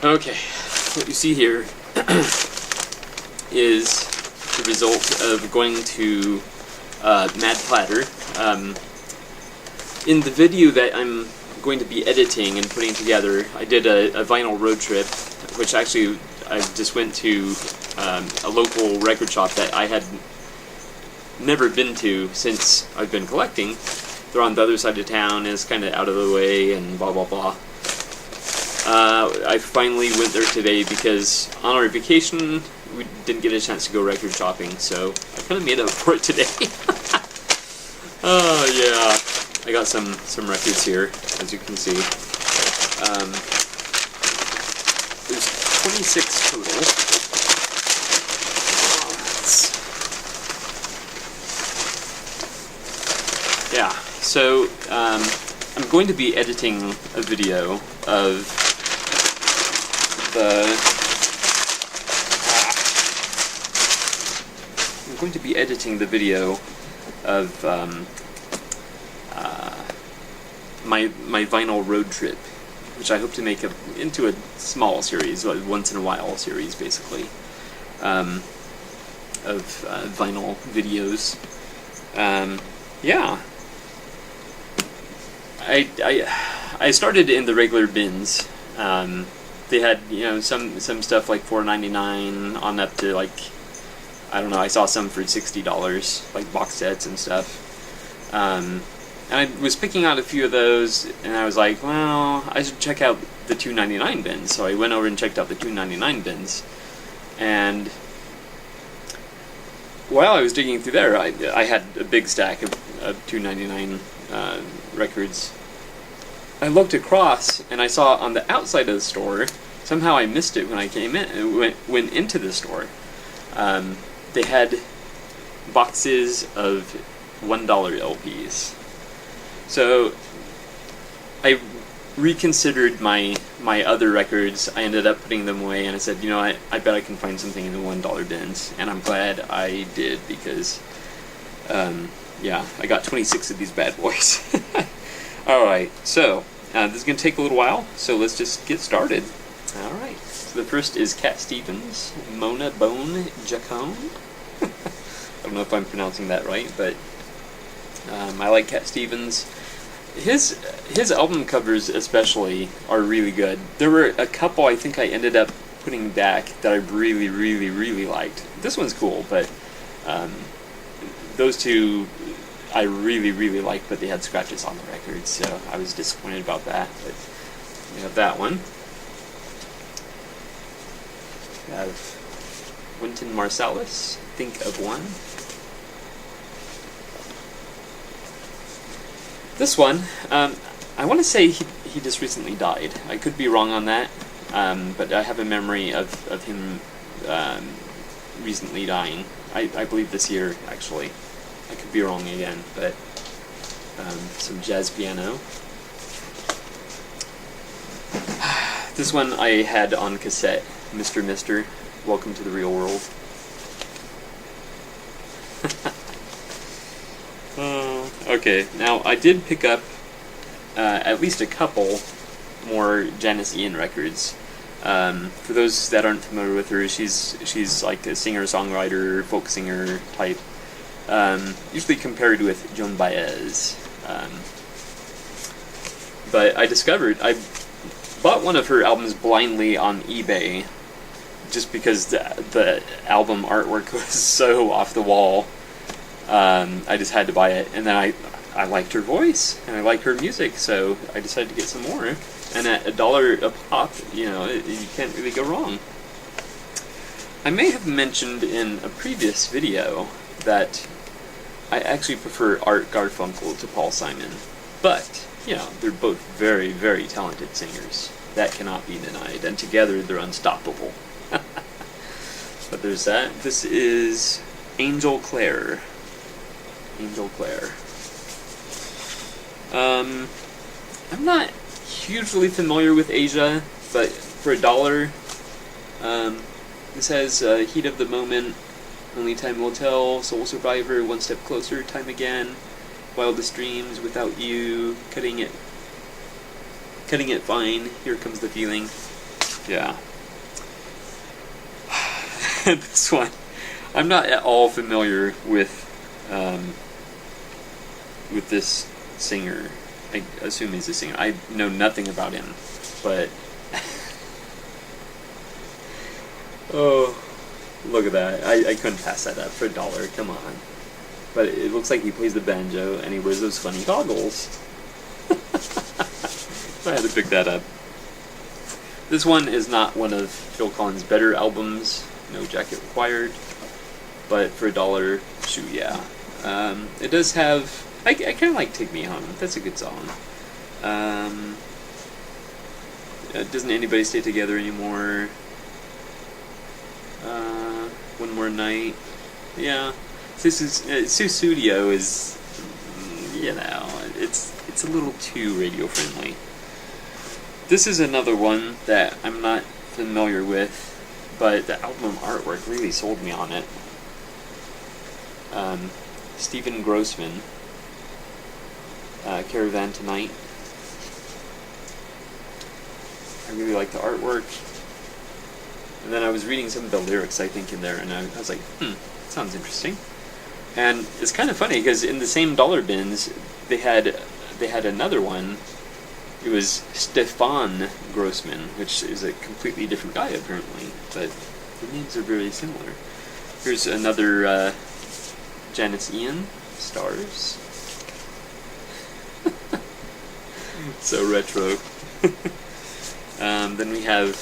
Okay, what you see here is the result of going to Mad Platter. In the video that I'm going to be editing and putting together, I did a vinyl road trip, which actually I just went to a local record shop that I had never been to since I've been collecting. They're on the other side of town, and it's kind of out of the way, and blah blah blah. I finally went there today because on our vacation we didn't get a chance to go record shopping, so I kind of made up for it today. Oh yeah, I got some records here, as you can see. There's 26 total. Yeah, so I'm going to be editing a video of I'm going to be editing the video of my vinyl road trip, which I hope to make into a small series, a once in a while series, basically, of vinyl videos. Yeah. I started in the regular bins. They had, you know, some stuff like $4.99 on up to, like, I don't know, I saw some for $60, like box sets and stuff. And I was picking out a few of those, and I was like, well, I should check out the $2.99 bins. So I went over and checked out the $2.99 bins. And while I was digging through there, I had a big stack of $2.99 records. I looked across and I saw on the outside of the store, somehow I missed it when I came in and went into the store. They had boxes of $1 LPs. So I reconsidered my other records. I ended up putting them away, and I said, you know, I bet I can find something in the $1 bins, and I'm glad I did, because yeah, I got 26 of these bad boys. Alright, so this is going to take a little while, so let's just get started. Alright, so the first is Cat Stevens, Mona Bone Jacone. I don't know if I'm pronouncing that right, but I like Cat Stevens. His album covers especially are really good. There were a couple I think I ended up putting back that I really, really, really liked. This one's cool, but those two I really, really liked, but they had scratches on the record, so I was disappointed about that. But we have that one. We have Wynton Marsalis, Think of One. This one, I want to say he just recently died. I could be wrong on that, but I have a memory of him recently dying. I believe this year, actually. I could be wrong again, but some jazz piano. This one I had on cassette, Mr. Mister, Welcome to the Real World. Okay, now I did pick up at least a couple more Janis Ian records. For those that aren't familiar with her, she's like a singer-songwriter, folk singer type. Usually compared with Joan Baez. But I bought one of her albums blindly on eBay, just because the album artwork was so off the wall. I just had to buy it, and then I liked her voice, and I liked her music, so I decided to get some more. And at $1 a pop, you know, you can't really go wrong. I may have mentioned in a previous video that I actually prefer Art Garfunkel to Paul Simon, but, you know, they're both very, very talented singers. That cannot be denied, and together they're unstoppable. But there's that. This is Angel Clare. Angel Clare. I'm not hugely familiar with Asia, but for $1, this has Heat of the Moment, Only Time Will Tell, Soul Survivor, One Step Closer, Time Again, Wildest Dreams, Without You, Cutting It Fine, Here Comes the Feeling. Yeah. This one, I'm not at all familiar with this singer. I assume he's a singer. I know nothing about him, but oh, look at that! I couldn't pass that up for $1. Come on. But it looks like he plays the banjo and he wears those funny goggles. So I had to pick that up. This one is not one of Phil Collins' better albums. No jacket required. But for $1, shoot, yeah. It does have. I kind of like "Take Me Home." That's a good song. Doesn't Anybody Stay Together Anymore? One More Night. Yeah. Studio is, it's a little too radio friendly. This is another one that I'm not familiar with, but the album artwork really sold me on it. Stephen Grossman, Caravan Tonight. I really like the artwork. And then I was reading some of the lyrics, I think, in there, and I was like, sounds interesting. And it's kind of funny because in the same dollar bins, they had another one. It was Stefan Grossman, which is a completely different guy apparently, but the names are very similar. Here's another Janice Ian, Stars. So retro. Then we have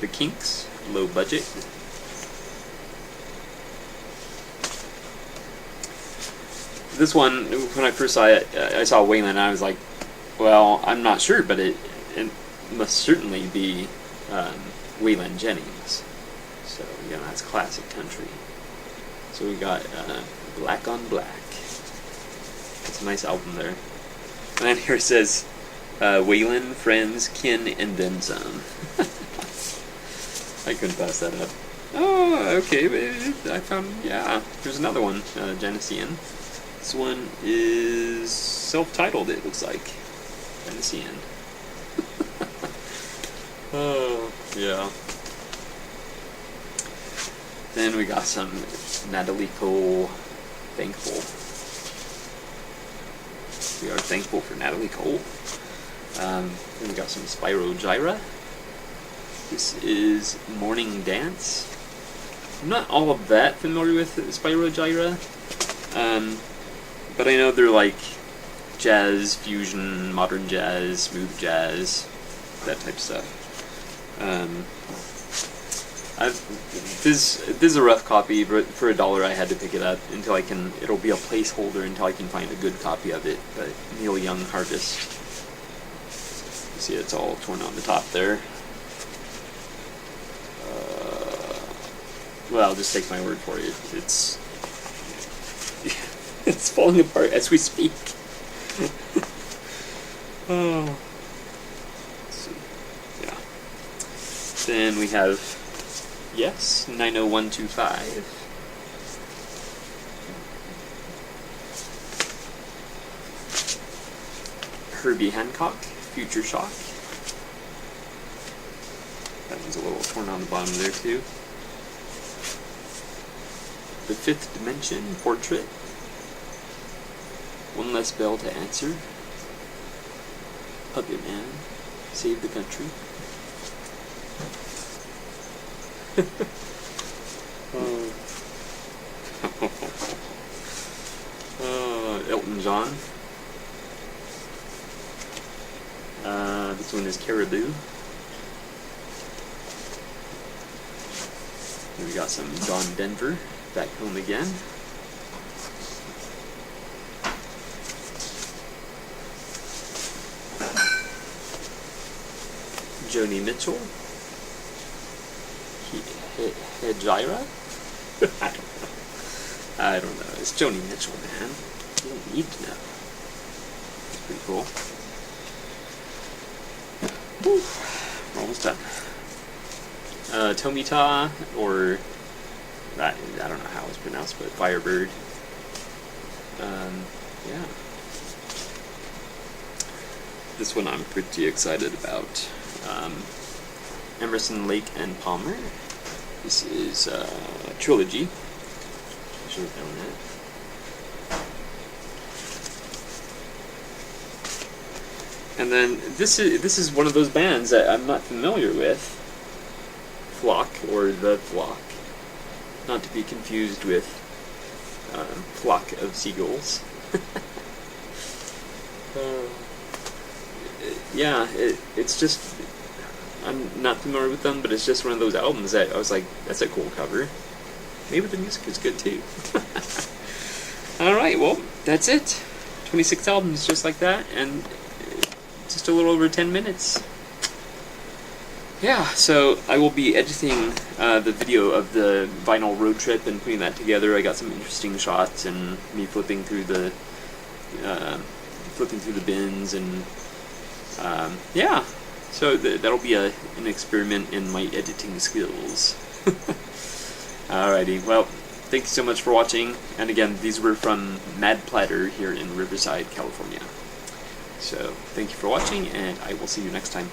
the Kinks, Low Budget. This one, when I first saw it, I saw Waylon, and I was like, well, I'm not sure, but it must certainly be Waylon Jennings. So, that's classic country. So we got Black on Black. It's a nice album there. And then here it says, Waylon, Friends, Kin, and Then Some. I couldn't pass that up. Oh, okay, I found, here's another one, Janice Ian. This one is self-titled, it looks like. Janice Ian. Oh, yeah. Then we got some Natalie Cole, Thankful. We are thankful for Natalie Cole. Then we got some Spyro Gyra. This is Morning Dance. I'm not all of that familiar with Spyro Gyra. But I know they're like jazz, fusion, modern jazz, smooth jazz, that type of stuff. This is a rough copy, but for $1 I had to pick it up until I can. It'll be a placeholder until I can find a good copy of it. But Neil Young Harvest. You see, it's all torn on the top there. Well, just take my word for it. It's it's falling apart as we speak. Oh. Let's see. Yeah. Then we have Yes, 90125. Herbie Hancock, Future Shock. That one's a little torn on the bottom there too. The Fifth Dimension, Portrait. One Less Bell to Answer. Puppet Man, Save the Country. Elton John. This one is Caribou. Then we got some John Denver, Back Home Again. Joni Mitchell. Hejira? I don't know. It's Joni Mitchell, man. You don't need to know. It's pretty cool. Whew. We're almost done. Tomita, or I don't know how it's pronounced, but Firebird. Yeah. This one I'm pretty excited about. Emerson, Lake, and Palmer. This is Trilogy. I should have known that. And then this is one of those bands that I'm not familiar with. Flock, or The Flock. Not to be confused with Flock of Seagulls. Yeah, it's just, I'm not familiar with them, but it's just one of those albums that I was like, that's a cool cover. Maybe the music is good too. Alright, well, that's it. 26 albums just like that, and just a little over 10 minutes. Yeah, so I will be editing the video of the vinyl road trip and putting that together. I got some interesting shots and me flipping through the bins, and yeah, so that'll be an experiment in my editing skills. Alrighty, well, thank you so much for watching, and again, these were from Mad Platter here in Riverside, California. So, thank you for watching, and I will see you next time.